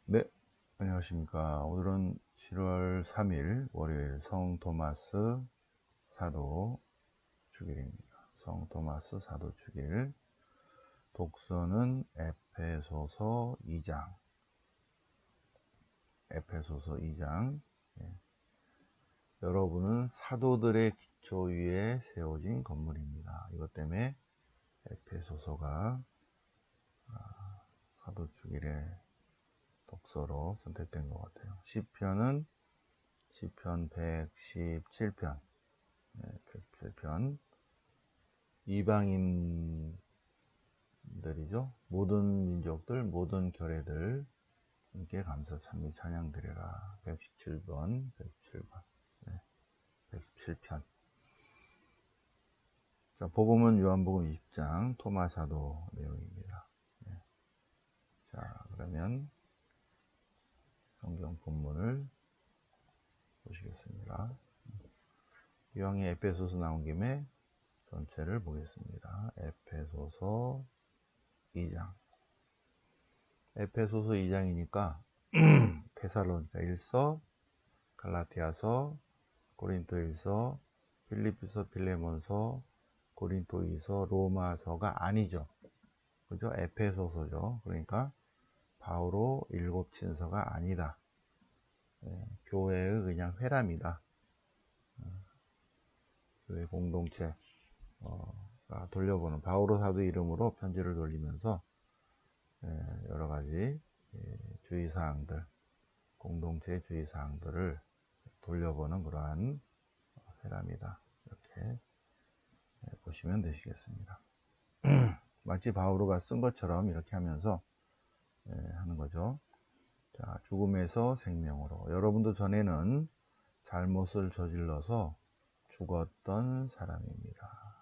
네, 안녕하십니까. 오늘은 7월 3일 월요일 성토마스 사도 주길입니다. 성토마스 사도 주길. 독서는 에페소서 2장. 에페소서 2장. 예. 여러분은 사도들의 기초 위에 세워진 건물입니다. 이것 때문에 에페소서가 사도 주길의 독서로 선택된 것 같아요. 시편 117편. 117편. 이방인들이죠. 모든 민족들, 모든 교회들 함께 감사 찬미 찬양 드려라. 117번, 117번, 네, 117편. 자, 복음은 요한복음 20장 토마사도 내용입니다. 네. 자, 그러면 성경 본문을 보시겠습니다. 이왕에 에페소서 나온 김에 전체를 보겠습니다. 에페소서 2장. 에페소서 2장이니까 테살로니가 1서, 갈라티아서, 고린토일서, 필리피서, 필레몬서, 고린토이서, 로마서가 아니죠. 그죠? 에페소서죠. 그러니까 바오로 일곱 친서가 아니다. 교회의 그냥 회람이다. 교회 공동체가 돌려보는 바오로 사도 이름으로 편지를 돌리면서 여러 가지 주의사항들, 공동체의 주의사항들을 돌려보는 그러한 회람이다. 이렇게 보시면 되시겠습니다. 마치 바오로가 쓴 것처럼 이렇게 하면서 하는 거죠. 자, 죽음에서 생명으로. 여러분도 전에는 잘못을 저질러서 죽었던 사람입니다.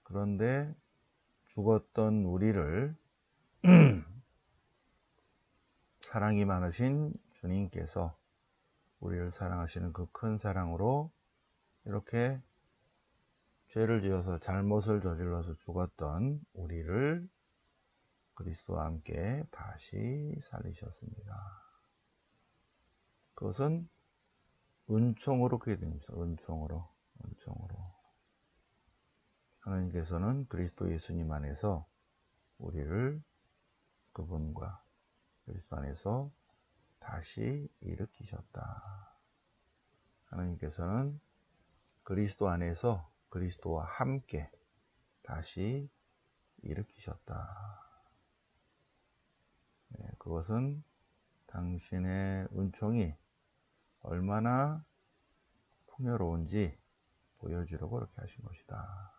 그런데 죽었던 우리를 사랑이 많으신 주님께서 우리를 사랑하시는 그 큰 사랑으로 이렇게 죄를 지어서 잘못을 저질러서 죽었던 우리를 그리스도와 함께 다시 살리셨습니다. 그것은 은총으로 그게 됩니다. 은총으로. 하나님께서는 그리스도 예수님 안에서 우리를 그분과 그리스도 안에서 다시 일으키셨다. 하나님께서는 그리스도 안에서 그리스도와 함께 다시 일으키셨다. 그것은 당신의 은총이 얼마나 풍요로운지 보여주려고 그렇게 하신 것이다.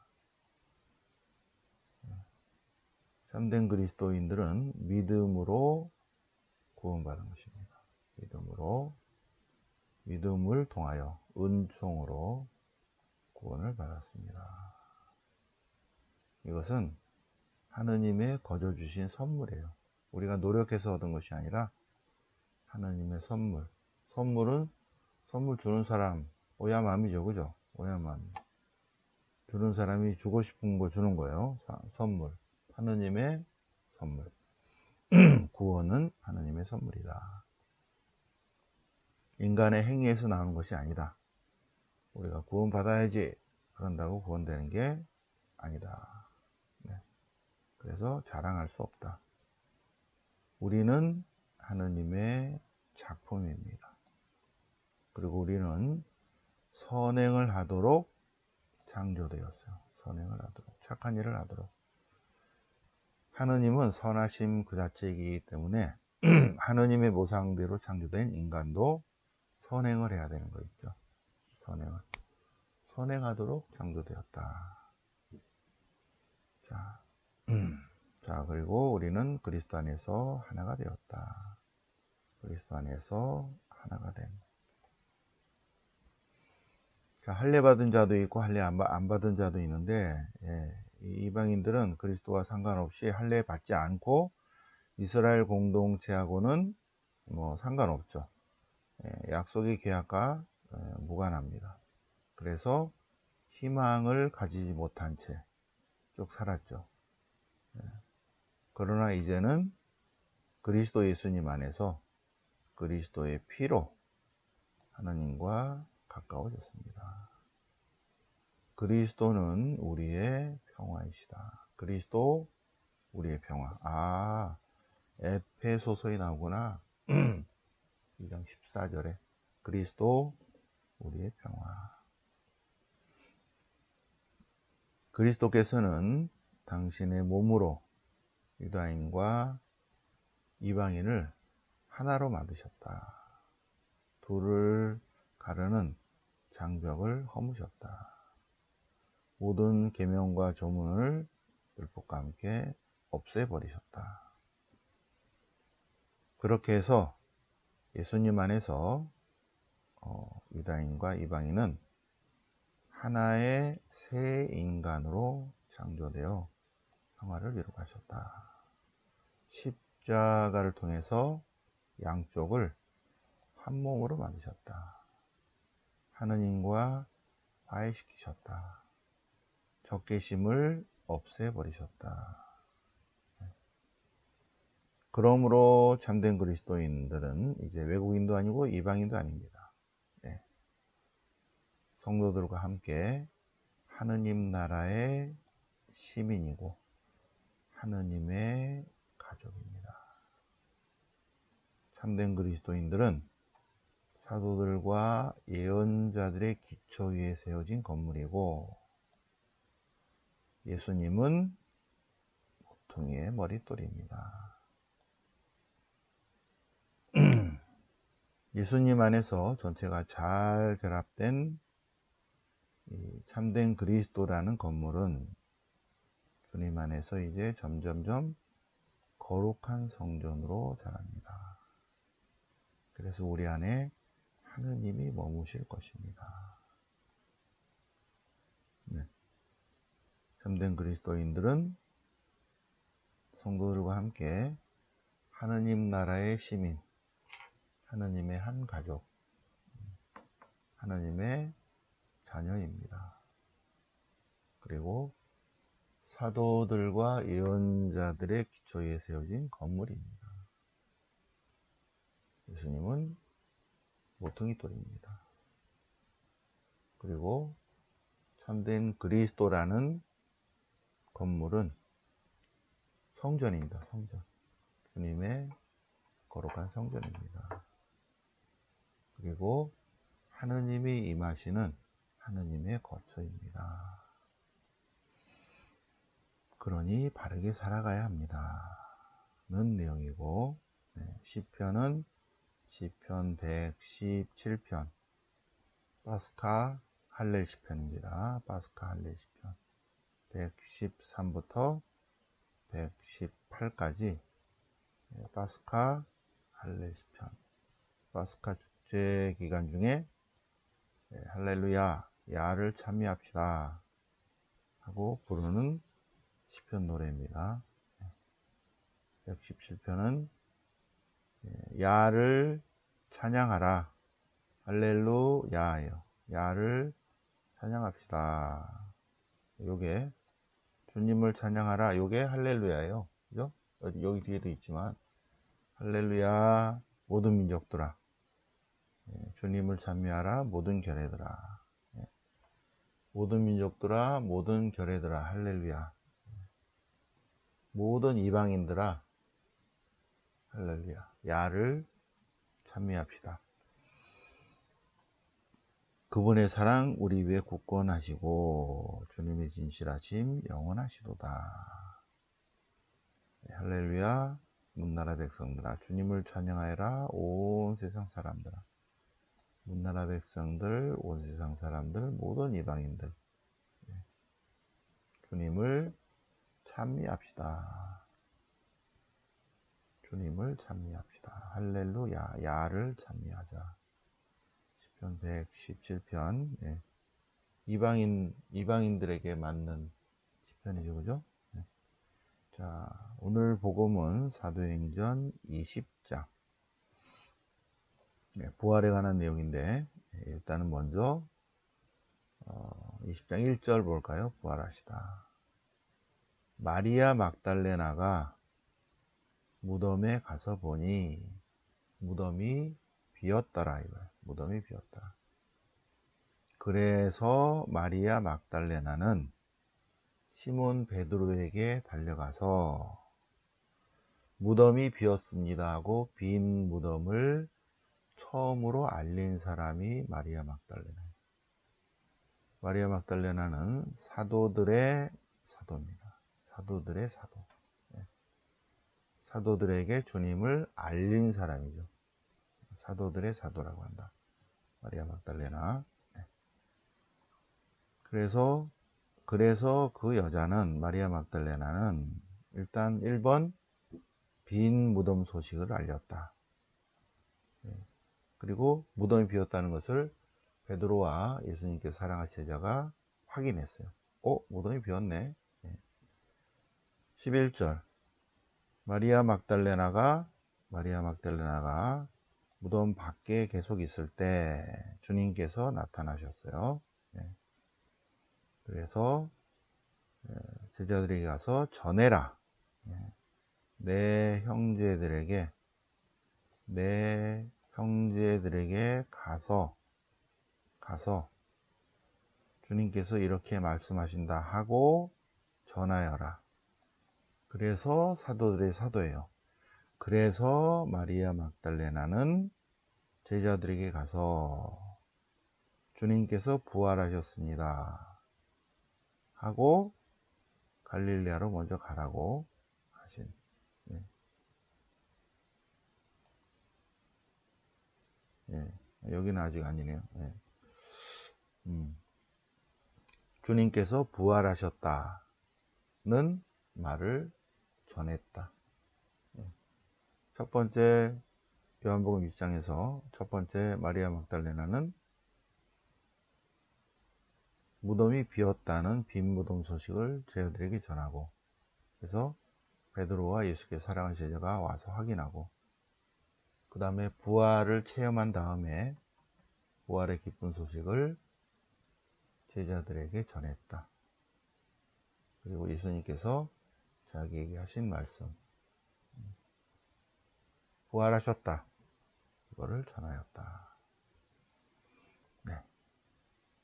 참된 그리스도인들은 믿음으로 구원받은 것입니다. 믿음을 통하여 은총으로 구원을 받았습니다. 이것은 하느님의 거저 주신 선물이에요. 우리가 노력해서 얻은 것이 아니라 하느님의 선물. 선물은 선물 주는 사람 오야맘이죠. 그죠? 오야맘. 주는 사람이 주고 싶은 거 주는 거예요. 선물. 하느님의 선물. 구원은 하느님의 선물이다. 인간의 행위에서 나오는 것이 아니다. 우리가 구원 받아야지 그런다고 구원되는 게 아니다. 네. 그래서 자랑할 수 없다. 우리는 하느님의 작품입니다. 그리고 우리는 선행을 하도록 창조되었어요. 선행을 하도록, 착한 일을 하도록. 하느님은 선하심 그 자체이기 때문에 하느님의 모상대로 창조된 인간도 선행을 해야 되는 거 있죠. 선행하도록 창조되었다. 자, 그리고 우리는 그리스도 안에서 하나가 되었다. 그리스도 안에서 하나가 된. 자, 할례 받은 자도 있고 할례 안 받은 자도 있는데, 이방인들은 그리스도와 상관없이 할례 받지 않고 이스라엘 공동체하고는 뭐 상관없죠. 약속의 계약과 무관합니다. 그래서 희망을 가지지 못한 채 쭉 살았죠. 그러나 이제는 그리스도 예수님 안에서 그리스도의 피로 하나님과 가까워졌습니다. 그리스도는 우리의 평화이시다. 그리스도 우리의 평화. 에페소서에 나오구나. 2장 14절에 그리스도 우리의 평화. 그리스도께서는 당신의 몸으로 유다인과 이방인을 하나로 만드셨다. 둘을 가르는 장벽을 허무셨다. 모든 계명과 조문을 율법과 함께 없애버리셨다. 그렇게 해서 예수님 안에서 유다인과 이방인은 하나의 새 인간으로 창조되어 평화를 이루가셨다. 십자가를 통해서 양쪽을 한 몸으로 만드셨다. 하느님과 화해시키셨다. 적개심을 없애버리셨다. 그러므로 참된 그리스도인들은 이제 외국인도 아니고 이방인도 아닙니다. 네. 성도들과 함께 하느님 나라의 시민이고 하느님의 가족입니다. 참된 그리스도인들은 사도들과 예언자들의 기초 위에 세워진 건물이고, 예수님은 모퉁이의 머릿돌입니다. 예수님 안에서 전체가 잘 결합된 이 참된 그리스도라는 건물은 주님 안에서 이제 점점점 거룩한 성전으로 자랍니다. 그래서 우리 안에 하느님이 머무실 것입니다. 네. 참된 그리스도인들은 성도들과 함께 하느님 나라의 시민, 하느님의 한 가족, 하느님의 자녀입니다. 그리고 사도들과 예언자들의 기초에 세워진 건물입니다. 예수님은 모퉁이돌입니다. 그리고 참된 그리스도라는 건물은 성전입니다. 성전. 주님의 거룩한 성전입니다. 그리고 하느님이 임하시는 하느님의 거처입니다. 그러니 바르게 살아가야 합니다. 는 내용이고, 시편은 시편 117편 파스카 할렐 시편입니다. 파스카 할렐 시편 113부터 118까지 파스카 할렐 시편, 파스카 축제 기간 중에 할렐루야 야를 찬미합시다 하고 부르는 시편 노래입니다. 117편은 야를 찬양하라 할렐루야예요. 야를 찬양합시다. 요게 주님을 찬양하라. 요게 할렐루야예요. 그죠? 여기 뒤에도 있지만 할렐루야 모든 민족들아, 주님을 찬미하라 모든 결회들아, 모든 민족들아 모든 결회들아 할렐루야, 모든 이방인들아 할렐루야 야를 찬미합시다. 그분의 사랑 우리 위에 굳건하시고 주님의 진실하심 영원하시도다. 할렐루야 문나라 백성들아 주님을 찬양하여라 온 세상 사람들아. 문나라 백성들, 온 세상 사람들, 모든 이방인들 주님을 찬미합시다. 주님을 찬미합시다. 할렐루야 야를 찬미하자. 시편 117편 이방인들에게 맞는 시편이죠. 그죠? 자, 오늘 복음은 사도행전 20장 부활에 관한 내용인데, 일단은 먼저 20장 1절 볼까요? 부활하시다. 마리아 막달레나가 무덤에 가서 보니 무덤이 비었더라 이거야. 무덤이 비었더라. 그래서 마리아 막달레나는 시몬 베드로에게 달려가서 무덤이 비었습니다 하고 빈 무덤을 처음으로 알린 사람이 마리아 막달레나. 마리아 막달레나는 사도들의 사도입니다. 사도들의 사도. 사도들에게 주님을 알린 사람이죠. 사도들의 사도라고 한다. 마리아 막달레나. 그래서 그 여자는, 마리아 막달레나는 일단 1번 빈 무덤 소식을 알렸다. 그리고 무덤이 비었다는 것을 베드로와 예수님께서 사랑하신 제자가 확인했어요. 무덤이 비었네. 11절 마리아 막달레나가 무덤 밖에 계속 있을 때 주님께서 나타나셨어요. 그래서 제자들에게 가서 전해라. 내 형제들에게 가서 주님께서 이렇게 말씀하신다 하고 전하여라. 그래서 사도들의 사도예요. 그래서 마리아 막달레나는 제자들에게 가서 주님께서 부활하셨습니다 하고 갈릴레아로 먼저 가라고 하신. 여기는 아직 아니네요. 주님께서 부활하셨다는 말을 전했다. 첫 번째 요한복음 1장에서 첫 번째 마리아 막달레나는 무덤이 비었다는 빈 무덤 소식을 제자들에게 전하고, 그래서 베드로와 예수께서 사랑하는 제자가 와서 확인하고, 그 다음에 부활을 체험한 다음에 부활의 기쁜 소식을 제자들에게 전했다. 그리고 예수님께서 자기에게 하신 말씀, 부활하셨다, 이거를 전하였다.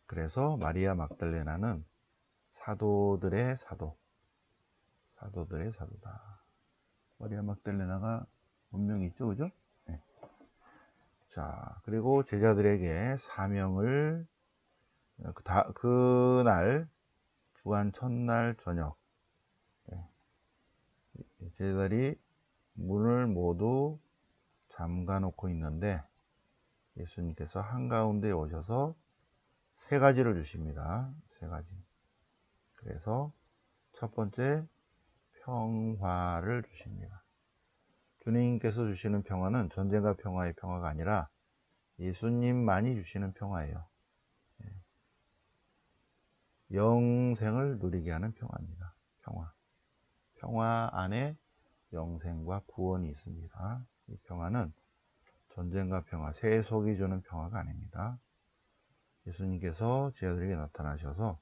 그래서 마리아 막달레나는 사도들의 사도다. 마리아 막달레나가 분명히 있죠, 그죠? 자, 그리고 제자들에게 사명을 그날 주간 첫날 저녁 제자들이 문을 모두 잠가 놓고 있는데 예수님께서 한가운데 오셔서 3가지를 주십니다. 3가지. 그래서 첫 번째 평화를 주십니다. 주님께서 주시는 평화는 전쟁과 평화의 평화가 아니라 예수님만이 주시는 평화예요. 영생을 누리게 하는 평화입니다. 평화 안에 영생과 구원이 있습니다. 이 평화는 전쟁과 평화, 세속이 주는 평화가 아닙니다. 예수님께서 제자들에게 나타나셔서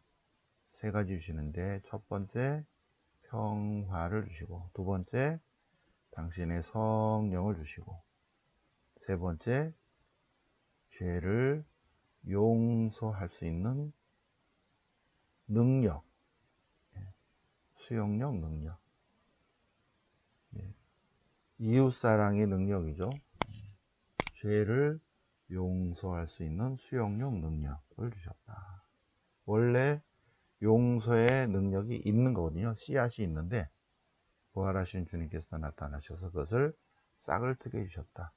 3가지 주시는데, 첫 번째 평화를 주시고, 두 번째 당신의 성령을 주시고, 세 번째 죄를 용서할 수 있는 능력, 수용력, 능력, 이웃사랑의 능력이죠. 죄를 용서할 수 있는 수용력, 능력을 주셨다. 원래 용서의 능력이 있는 거거든요. 씨앗이 있는데 부활하신 주님께서 나타나셔서 그것을 싹을 트게 해주셨다.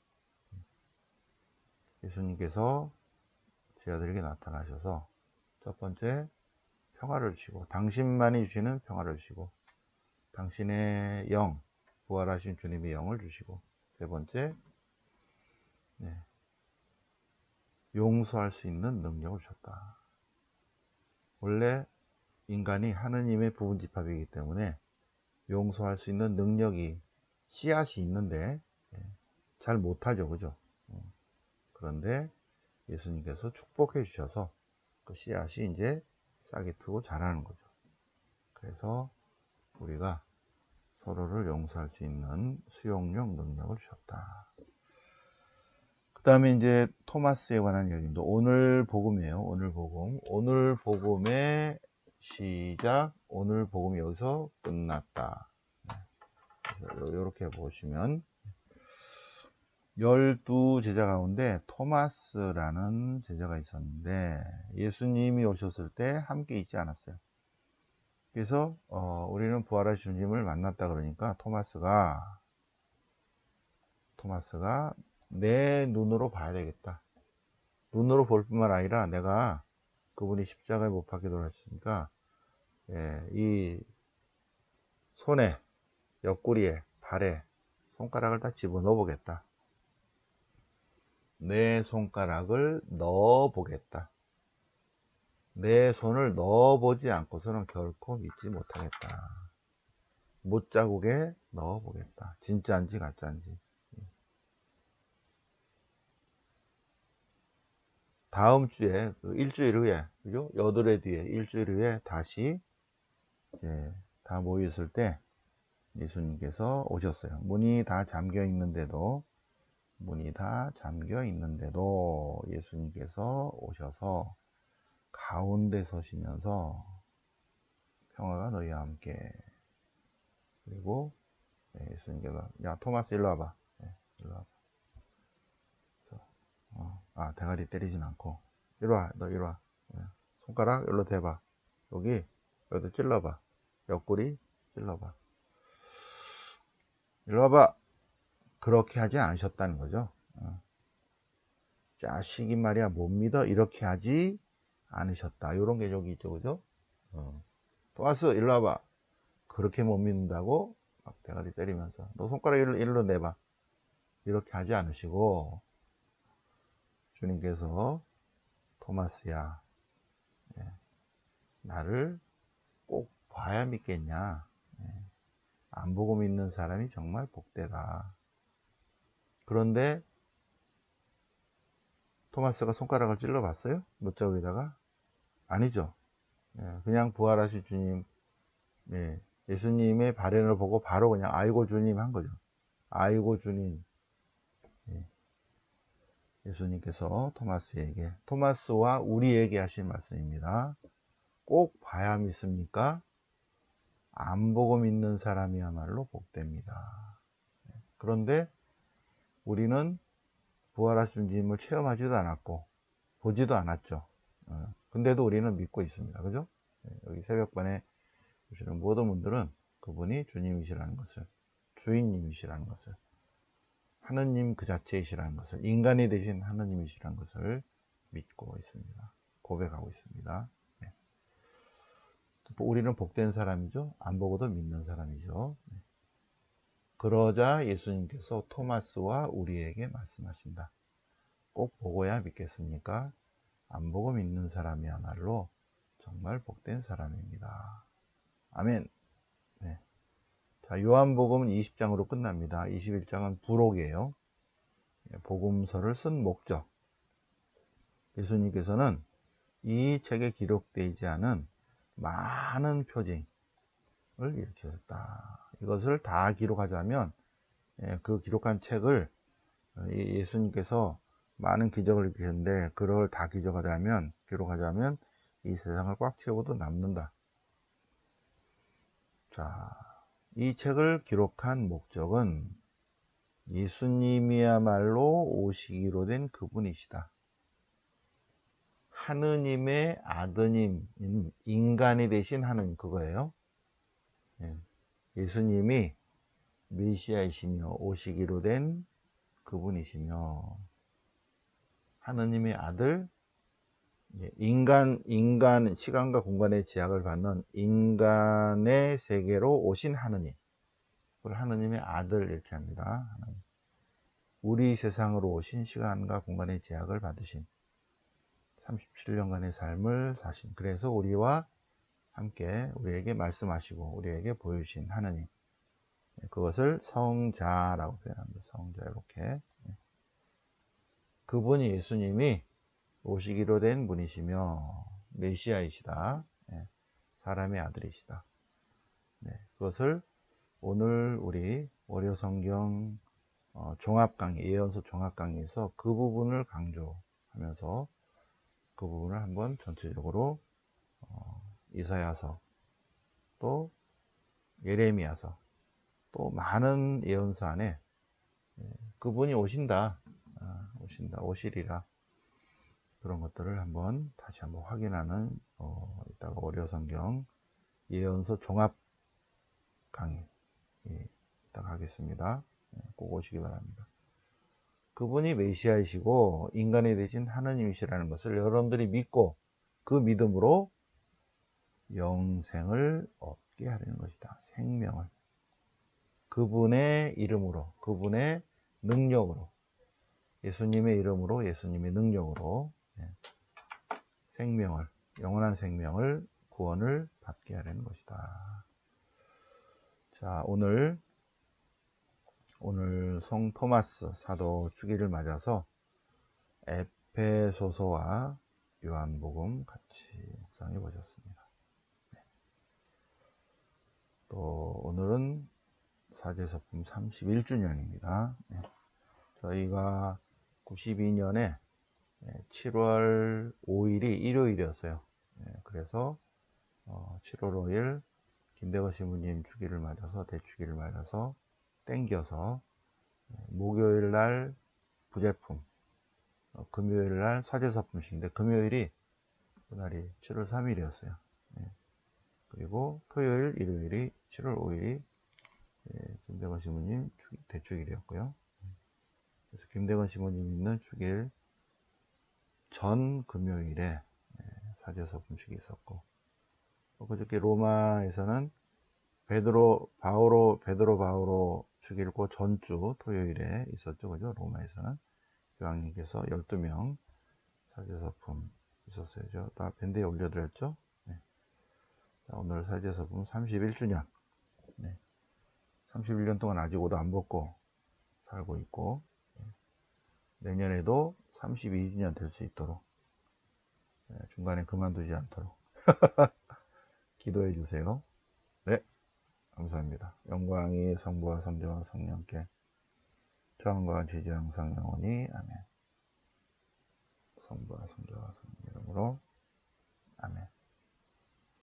예수님께서 제자들에게 나타나셔서 첫 번째 평화를 주시고, 당신만이 주시는 평화를 주시고, 당신의 영, 부활하신 주님의 영을 주시고, 세 번째 용서할 수 있는 능력을 주셨다. 원래 인간이 하느님의 부분집합이기 때문에 용서할 수 있는 능력이, 씨앗이 있는데 잘 못하죠, 그죠? 그런데 예수님께서 축복해 주셔서 그 씨앗이 이제 싹이 트고 자라는 거죠. 그래서 우리가 서로를 용서할 수 있는 수용력 능력을 주셨다. 그 다음에 이제 토마스에 관한 이야기입니다. 오늘 복음이에요. 오늘 복음. 오늘 복음의 시작. 오늘 복음이 여기서 끝났다. 이렇게 보시면 12제자 가운데 토마스라는 제자가 있었는데 예수님이 오셨을 때 함께 있지 않았어요. 그래서 우리는 부활하신 주님을 만났다 그러니까 토마스가 내 눈으로 봐야 되겠다. 눈으로 볼 뿐만 아니라 내가 그분이 십자가에 못 박혀 돌아가셨으니까 이 손에, 옆구리에, 발에 손가락을 다 집어넣어 보겠다. 내 손가락을 넣어 보겠다. 내 손을 넣어보지 않고서는 결코 믿지 못하겠다. 못자국에 넣어보겠다. 진짜인지 가짜인지. 다음 주에, 일주일 후에, 그죠? 8회 뒤에, 일주일 후에 다시, 다 모였을 때 예수님께서 오셨어요. 문이 다 잠겨 있는데도 예수님께서 오셔서 가운데 서시면서 평화가 너희와 함께. 그리고 예수님께서 야 토마스 일로 와봐. 일로 와봐. 대가리 때리진 않고 이리 와. 너 이리 와. 손가락 일로 대봐. 여기도 찔러봐. 옆구리 찔러봐. 일로 와봐. 그렇게 하지 않으셨다는 거죠. 자식이 말이야 못 믿어 이렇게 하지 않으셨다. 이런 게 여기 있죠, 그죠? 토마스 일로 와봐. 그렇게 못 믿는다고 막 대가리 때리면서 너 손가락 일로 내봐. 이렇게 하지 않으시고 주님께서 토마스야, 나를 꼭 봐야 믿겠냐? 안 보고 믿는 사람이 정말 복되다. 그런데 토마스가 손가락을 찔러봤어요? 못자국에다가? 아니죠. 그냥 부활하신 주님, 예수님의 발현을 보고 바로 그냥 아이고 주님 한 거죠. 아이고 주님. 예수님께서 토마스와 우리에게 하신 말씀입니다. 꼭 봐야 믿습니까? 안 보고 믿는 사람이야말로 복됩니다. 그런데 우리는 부활하신 주님을 체험하지도 않았고 보지도 않았죠. 근데도 우리는 믿고 있습니다. 그죠? 여기 새벽반에 오시는 모든 분들은 그분이 주님이시라는 것을, 주인님이시라는 것을, 하느님 그 자체이시라는 것을, 인간이 되신 하느님이시라는 것을 믿고 있습니다. 고백하고 있습니다. 우리는 복된 사람이죠. 안 보고도 믿는 사람이죠. 그러자 예수님께서 토마스와 우리에게 말씀하신다. 꼭 보고야 믿겠습니까? 안 보고 믿는 사람이야말로 정말 복된 사람입니다. 아멘. 자, 요한복음은 20장으로 끝납니다. 21장은 부록이에요. 복음서를 쓴 목적. 예수님께서는 이 책에 기록되지 않은 많은 표징을 일으키셨다. 이것을 다 기록하자면 그 기록한 책을 예수님께서 많은 기적을 일으키셨는데 그걸 다 기록하자면 이 세상을 꽉 채우고도 남는다. 자, 이 책을 기록한 목적은 예수님이야말로 오시기로 된 그분이시다. 하느님의 아드님, 인간이 되신 하느님, 그거예요. 예수님이 메시아이시며 오시기로 된 그분이시며 하느님의 아들, 인간, 시간과 공간의 제약을 받는 인간의 세계로 오신 하느님, 그걸 하느님의 아들 이렇게 합니다. 우리 세상으로 오신 시간과 공간의 제약을 받으신 37년간의 삶을 사신, 그래서 우리와 함께 우리에게 말씀하시고 우리에게 보여주신 하느님, 그것을 성자라고 표현합니다. 성자, 이렇게. 그분이 예수님이 오시기로 된 분이시며 메시아이시다. 사람의 아들이시다. 그것을 오늘 우리 월요 성경 종합 강의, 예언서 종합 강의에서 그 부분을 강조하면서 그 부분을 한번 전체적으로 이사야서, 또 예레미야서, 또 많은 예언서 안에 그분이 오신다, 오시리라, 그런 것들을 다시 한번 확인하는 이따가 월요 성경 예언서 종합 강의 이따가 하겠습니다. 꼭 오시기 바랍니다. 그분이 메시아이시고 인간이 되신 하나님이시라는 것을 여러분들이 믿고 그 믿음으로 영생을 얻게 하려는 것이다. 생명을. 그분의 이름으로, 그분의 능력으로, 예수님의 이름으로, 예수님의 능력으로 생명을, 영원한 생명을, 구원을 받게 하려는 것이다. 자, 오늘 성 토마스 사도 주기를 맞아서 에페소서와 요한복음 같이 묵상해 보셨습니다. 또 오늘은 사제서품 31주년입니다. 저희가 92년에 7월 5일이 일요일이었어요. 그래서 7월 5일 김대거 신부님 주기를 맞아서, 대주기를 맞아서 땡겨서 목요일 날 부제품, 금요일 날 사제서품식인데, 금요일이 그날이 7월 3일이었어요. 그리고 토요일, 일요일이 7월 5일이 김대건 신부님 대축일이었고요. 그래서 김대건 신부님 있는 축일 전 금요일에 사제서품식이 있었고, 그저께 로마에서는 베드로 바오로 축일고 전주 토요일에 있었죠. 그죠? 로마에서는 교황님께서 12명 사제서품 있었어요. 다 밴드에 올려드렸죠. 자, 오늘 사제서품 31주년. 31년 동안 아직 옷 안 벗고 살고 있고, 내년에도 32주년 될 수 있도록 중간에 그만두지 않도록 기도해 주세요. 네, 감사합니다. 영광이 성부와 성자와 성령께 처음과 지지 항상 영원히 아멘. 성부와 성자와 성령 이름으로 아멘.